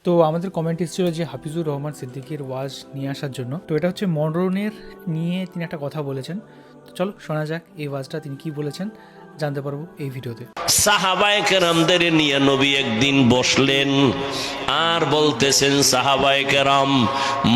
তো আমাদের কমেন্ট এসেছিল যে হাফিজুর রহমান সিদ্দিকীর ওয়াজ নিয়ে আসার জন্য। তো এটা হচ্ছে মরণের নিয়ে তিনি একটা কথা বলেছেন। তো চলো শোনা যাক এই ওয়াজটা তিনি কি বলেছেন, জানতে পারবো এই ভিডিওতে। সাহাবায়ে কেরামদের নিয়ে নবী একদিন বসলেন আর বলতেছেন, সাহাবায়ে কেরাম,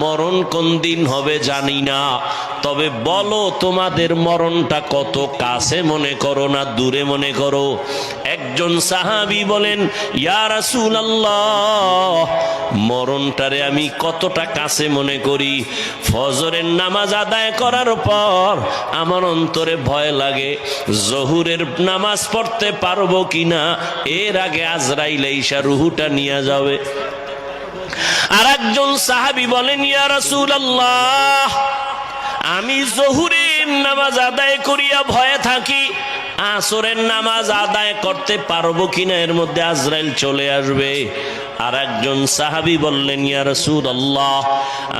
মরণ কোন দিন হবে জানি না, তবে বলো তোমাদের মরণটা কত কাছে মনে করো না দূরে মনে করো। একজন সাহাবী বলেন, ইয়া রাসূলুল্লাহ, মরণটারে আমি কতটা কাছে মনে করি, ফজরের নামাজ আদায় করার পর আমার অন্তরে ভয় লাগে জোহরের নামাজ পড়তে পারবো কিনা, এর আগে আজরাইল এসে রুহুটা নিয়ে যাবে। আর একজন সাহাবী বলেন, ইয়া রাসূলুল্লাহ, আমি জোহরের নামাজ আদায় করিয়া ভয়ে থাকি আসরের নামাজ আদায় করতে পারবো কিনা, এর মধ্যে আজরাইল চলে আসবে। আর একজন সাহাবী বললেন, ইয়া রাসূলুল্লাহ,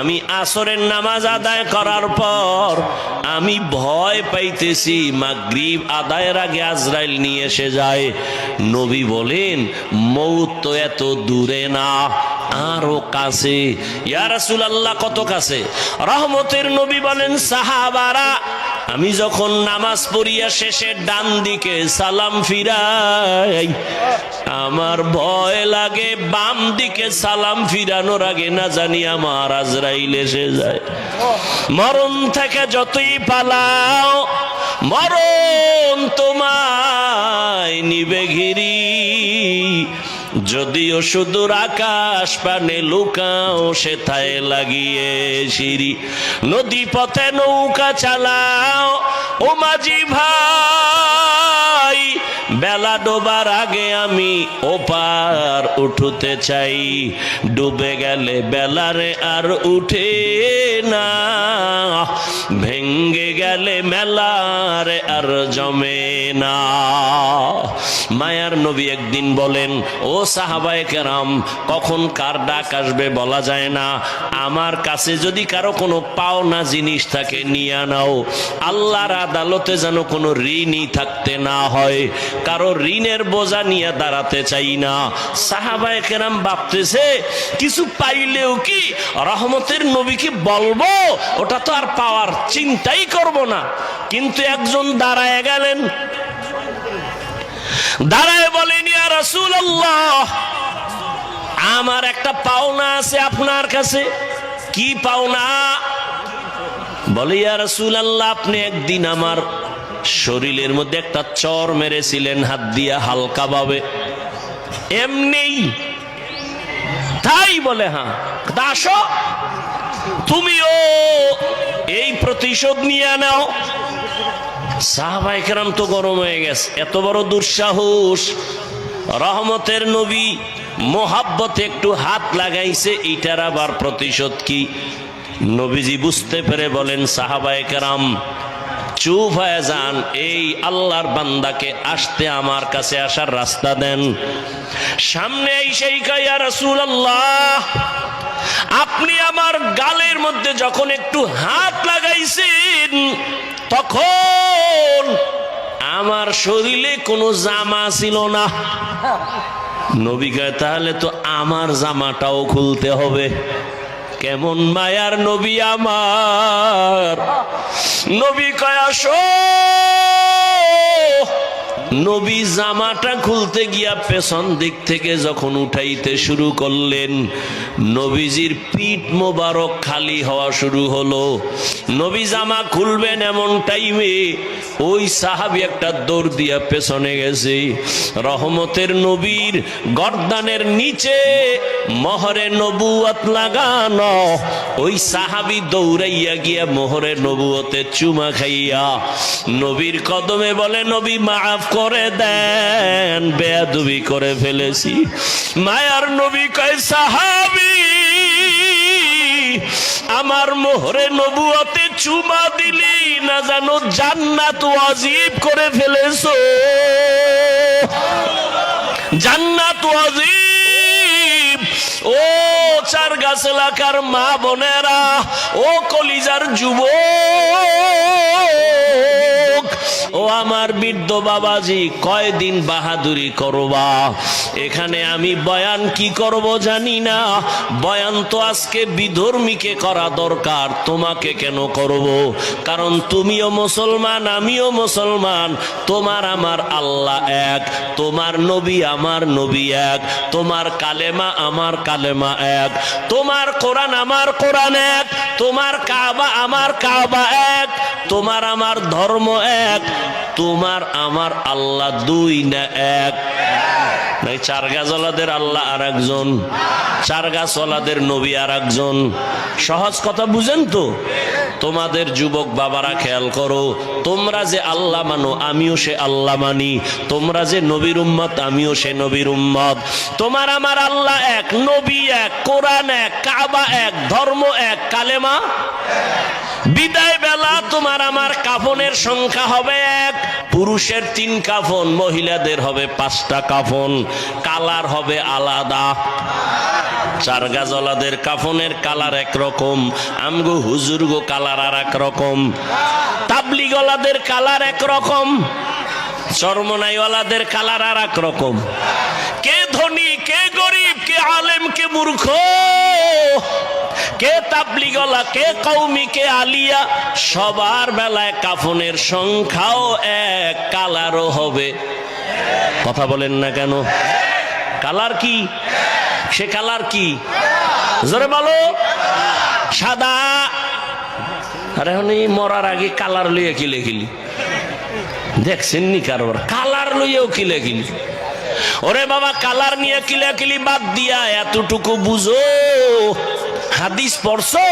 আমি আসরের নামাজ আদায় করার পর আমি ভয় পাইতেছি মাগরিব আদায়ের আগে আজরাইল নিয়ে এসে যায়। নবী বলেন, মৌত তো এত দূরে না, আরো কাছে। ইয়া রাসূলুল্লাহ, কত কাছে? রহমতের নবী বলেন, সাহাবারা, আমি যখন নামাজ পড়িয়া শেষে ডান দিকে সালাম ফিরাই, আমার ভয় লাগে বাম দিকে সালাম ফিরানোর আগে না জানি আমার আজরাইল এসে যায়। মরণ থেকে যতই পালাও মরণ তোমায় নিবে ঘিরি, যদিও সুদূর আকাশ পানে লুকাও সেথায় লাগিয়ে সিঁড়ি। নদী পথে নৌকা চালাও ও মাঝি ভাই, বেলা ডোবার আগে আমি ওপার উঠতে চাই, ডুবে গেলে বেলারে আর উঠে না, ভেঙ্গে গেলে মেলারে আর জমে না। মায়ার নবী একদিন বলেন, ও সাহাবায়ে কেরাম, কখন কার ডাক আসবে বলা যায় না, আমার কাছে যদি কারো কোনো পাওনা জিনিস থাকে নিয়ে নাও, আল্লাহর আদালতে যেন কোনো ঋণই থাকতে না হয়, কারো ঋণের বোঝা নিয়ে দাঁড়াতে চাই না। সাহাবায়ে কেরাম ভাবতেছে, কিছু পাইলেও কি রহমতের নবীকে বলবো, ওটা তো আর পাওয়ার চিন্তাই করব না। কিন্তু একজন দাঁড়ায় গেলেন, দাঁড়ায় বলেন, ইয়া রাসূলুল্লাহ, আমার একটা পাওনা আছে আপনার কাছে। কি পাওনা? বলে, ইয়া রাসূলুল্লাহ, আপনি একদিন আমার শরীরের মধ্যে একটা চর মেরেছিলেন হাত দিয়া হালকা ভাবে, এমনি। তাই? বলে, হ্যাঁ। দাসো, তুমিও এই প্রতিশোধ নিয়ে নাও। সাহাবায়ে কেরাম তো গরম হয়ে গেছে, এত বড় দুঃসাহস! রহমতের নবী মোহাব্বতে একটু হাত লাগাইছে, এইটার আবার প্রতিশোধ কি? নবীজি বুঝতে পেরে বলেন, সাহাবায়ে কেরাম চুপ হয়ে যান, এই আল্লাহর বান্দাকে আসতে আমার কাছে আসার রাস্তা দেন। সামনে এসেই কয়, ইয়া রাসূলুল্লাহ, আপনি আমার গালের মধ্যে যখন একটু হাত লাগাইছেন তখন আমার শরীরে কোনো জামা ছিল না। নবী কয়, তাহলে তো আমার জামাটাও খুলতে হবে। কেমন মায়ার নবী আমার! নবী কয়, আসো। নবী জামাটা খুলতে গিয়া পেছন দিক থেকে যখন উঠাইতে শুরু করলেন, নবীজির পিঠ মোবারক খালি হওয়া শুরু হলো। নবী জামা খুলবেন এমন টাইমে ওই সাহাবী একটা দৌড় দিয়া পেছনে গেছে। রহমতের নবীর গর্দানের নিচে মোহরে নবুয়ত লাগানো, ওই সাহাবী দৌড়াইয়া গিয়া মোহরে নবুয়তে চুমা খাইয়া নবীর কদমে বলে, নবী মাফ করে দেন, বেয়াদবি করে ফেলেছি। মায়ার নবী কয়, সাহাবী, আমার মোহরে নবুয়তে চুমা দিলি না জানো জান্নাত ওয়াজিব করে ফেলেছো, জান্নাত ওয়াজিব। ও চার গাছ এলাকার মা বোনেরা, ও কলিজার যুবক, ও আমার বৃদ্ধ বাবাজি, কয়দিন বাহাদুরি করবা? এখানে আমি বয়ান কি করব জানি না। বয়ান তো আজকে বিধর্মীকে করা দরকার, তোমাকে কেন করব? কারণ তুমিও মুসলমান, আমিও মুসলমান। তোমার আমার আল্লাহ এক, তোমার নবী আমার নবী এক, তোমার কালেমা আমার কালেমা এক, তোমার কোরআন আমার কোরআন এক, তোমার কাবা আমার কাবা এক, তোমার আমার ধর্ম এক, তোমার আমার আল্লাহ দুই না এক? নাই চার গাছওয়ালাদের আল্লাহ আর একজন, চার গাছওয়ালাদের নবী আর একজন। সহজ কথা বুঝেন তো? তোমাদের যুবক বাবারা খেয়াল করো, তোমরা যে আল্লাহ মানো আমিও সে আল্লাহ মানি, তোমরা যে নবীর উম্মত আমিও সে নবীর উম্মত। তোমার আমার আল্লাহ এক, নবী এক, কোরআন এক, কাবা এক, ধর্ম এক, কালেমা। বিদায় বেলা তোমার আমার কাফনের সংখ্যা হবে এক, পুরুষের 3 কাফন, মহিলাদের হবে 5টা কাফন, কালার হবে আলাদা। চার গাছওয়ালাদের কাফনের কালার একরকম, আমগো হুজুরগো কালার আর এক রকম, তাবলিগওয়ালাদের কালার একরকম, চরমনাইওয়ালাদের কালার আর এক রকম। কে ধনী, কে গরিব, কে আলেম, কে মূর্খ, কে তাবলিগওয়ালা, কে কওমি, কে আলিয়া, সবার বেলায় কাফনের সংখ্যাও এক, কালারও হবে। কথা বলেন না কেন? কালার কি? সে কালার কি? জোরে বলো। সাদা। আর এখন এই মরার আগে কালার লইয়া কিলে কিলি দেখছেন নি কারবার? কালার লইয়াও কিলে কিলি। ওরে বাবা, কালার নিয়ে কিলে কিলি বাদ দিয়া এতটুকু বুঝো, হাদিস পড়ছো?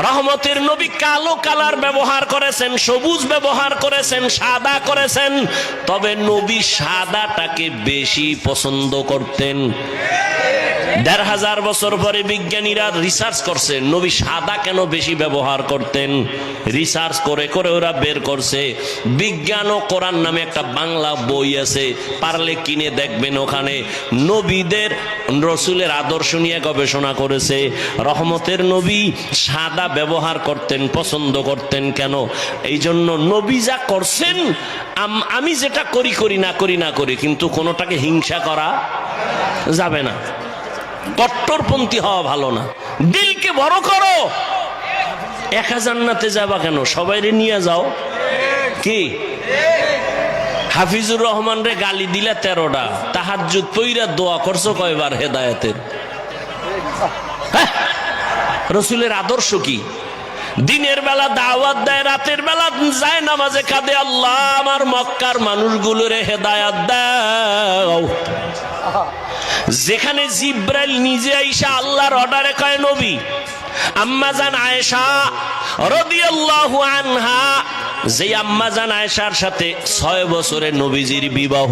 রহমতের নবী কালো কালার ব্যবহার করেছেন, সবুজ ব্যবহার করেছেন, সাদা করেছেন। তবে নবী সাদাটাকে বেশি পছন্দ করতেন। 1500 বছর পরে বিজ্ঞানীরা রিসার্চ করছে নবী সাদা কেন বেশি ব্যবহার করতেন। রিসার্চ করে করে ওরা বের করছে। বিজ্ঞান ও কোরআন নামে একটা বাংলা বই আছে, পারলে কিনে দেখবেন। ওখানে নবীদের রসুলের আদর্শ নিয়ে গবেষণা করেছে। রহমতের নবী সাদা ব্যবহার করতেন, পছন্দ করতেন। কেন? এই জন্য নবী যা করছেন, আমি যেটা করি করি না করি না করি, কিন্তু কোনোটাকে হিংসা করা যাবে না। কট্টরপন্থী হওয়া ভালো না। দিলকে বড় করো। একা জান্নাতে যাবা কেন? সবাইরে নিয়ে যাও। কি হাফিজুর রহমান রে গালি দিলা 13টা, তাহাজ্জুদ পইরা দোয়া করছো কয়বার হেদায়েতের? রসুলের আদর্শ কি? দিনের বেলা দাওয়াত দেয়, রাতের বেলা যায় নামাজে কাঁদে, আল্লাহ আমার মক্কার মানুষগুলোরে হেদায়াত দাও। যেখানে জিব্রাইল নিজে আইসা আল্লাহর অর্ডারে কয় নবী। আম্মাজান আয়েশা রাদিয়াল্লাহু আনহা, যে আম্মাজান আয়েশার সাথে 6 বছরে নবীজির বিবাহ,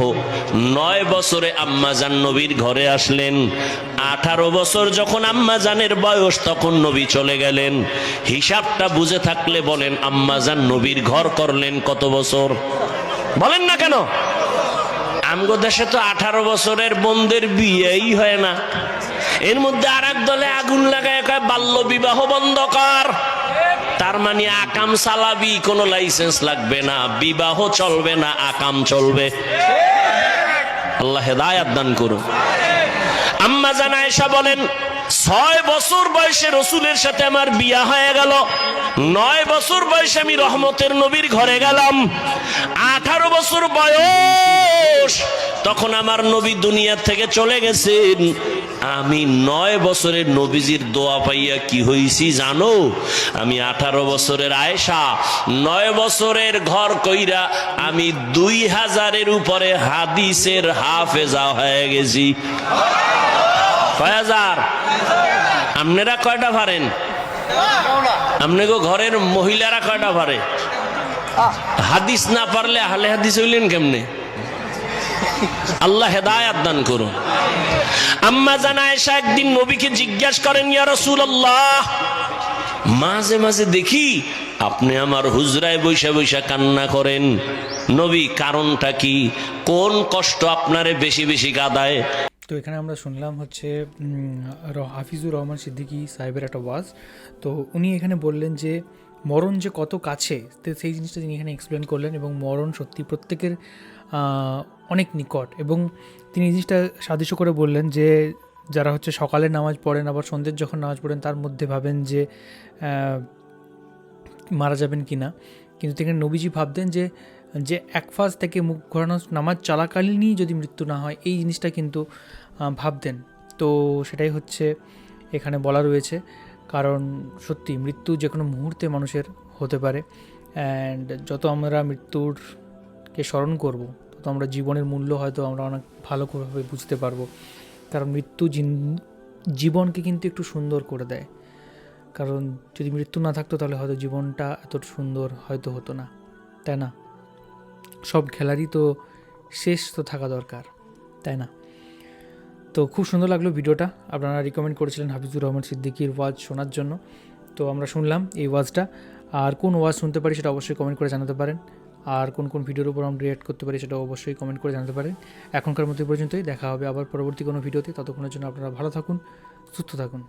9 বছরে আম্মাজান নবীর ঘরে আসলেন। 18 বছর যখন আম্মাজানের বয়স, তখন নবী চলে গেলেন। হিসাবটা বুঝে থাকলে বলেন, আম্মাজান নবীর ঘর করলেন কত বছর? বলেন না কেন? আমগো দেশে তো 18 বছরের বোনদের বিয়েই হয় না। এর মধ্যে আর এক দলে আগুন লাগায় কয় বাল্য বিবাহ বন্ধ কর। তার মানে আকাম চালাবি, কোনো লাইসেন্স লাগবে না, বিবাহ চলবে না, আকাম চলবে। আল্লাহ হেদায়াত দান করুন। আম্মা জান আয়েশা বলেন, 6 বছর বয়সে রসুলের সাথে আমার বিয়া হয়ে গেল। 9 বছর বয়সে আমি রহমতের নবীর ঘরে গেলাম। 18 বছর বয়স, তখন আমার নবী দুনিয়া থেকে চলে গেছেন। আমি 9 বছরের নবীজির দোয়া পাইয়া কি হইছি জানো? আমি 18 বছরের আয়েশা, 9 বছরের ঘর কইরা আমি 2000-এর উপরে হাদিসের হাফেজা হয়ে গেছি। কয় হাজার? আপনারা কয়টা পারেন? আপনাকে ঘরের মহিলারা কয়টা পারে? হাদিস না পারলে আহলে হাদিস হইলেন কেমনে? আল্লাহ হেদায়াত দান করুন। আম্মা জান আয়েশা একদিন নবীকে জিজ্ঞাসা করেন, ইয়া রাসূলুল্লাহ, মাঝে মাঝে দেখি আপনি আমার হুজরায় বৈশা বৈশা কান্না করেন। নবী, কারণটা কি? কোন কষ্ট আপনারে বেশি বেশি কাঁদায়? তো এখানে আমরা শুনলাম হচ্ছে হাফিজুর রহমান সিদ্দিকী সাহেবের একটা ওয়াজ। তো উনি এখানে বললেন যে মরণ যে কত কাছে, তো সেই জিনিসটা তিনি এখানে এক্সপ্লেন করলেন। এবং মরণ সত্যি প্রত্যেকের অনেক নিকট, এবং তিনি এই জিনিসটা সাদৃশ্য করে বললেন যে যারা হচ্ছে সকালে নামাজ পড়েন আবার সন্ধ্যের যখন নামাজ পড়েন তার মধ্যে ভাবেন যে মারা যাবেন কি না, কিন্তু তিনি নবীজি ভাবতেন যে যে এক ফাজ থেকে মুখ ঘোরানো নামাজ চলাকালীনই যদি মৃত্যু না হয়, এই জিনিসটা কিন্তু ভাবতেন। তো সেটাই হচ্ছে এখানে বলা রয়েছে, কারণ সত্যি মৃত্যু যে কোনো মুহূর্তে মানুষের হতে পারে। অ্যান্ড যত আমরা মৃত্যুরকে স্মরণ করব তত আমরা জীবনের মূল্য হয়তো আমরা অনেক ভালোভাবে বুঝতে পারবো। কারণ মৃত্যু জীবনকে কিন্তু একটু সুন্দর করে দেয়। কারণ যদি মৃত্যু না থাকতো তাহলে হয়তো জীবনটা এত সুন্দর হয়তো হতো না, তাই না? সব খেলারই তো শেষ তো থাকা দরকার, তাই না? তো খুব সুন্দর লাগলো ভিডিওটা। আপনারা রিকমেন্ড করেছিলেন হাফিজুর রহমান সিদ্দিকীর ওয়াজ শোনার জন্য, তো আমরা শুনলাম এই ওয়াজটা। আর কোন ওয়াজ শুনতে পারি সেটা অবশ্যই কমেন্ট করে জানাতে পারেন। আর কোন কোন ভিডিওর উপর আমরা রিঅ্যাক্ট করতে পারি সেটা অবশ্যই কমেন্ট করে জানাতে পারেন। এখনকার মতো এই পর্যন্তই, দেখা হবে আবার পরবর্তী কোনো ভিডিওতে। ততক্ষণের জন্য আপনারা ভালো থাকুন, সুস্থ থাকুন।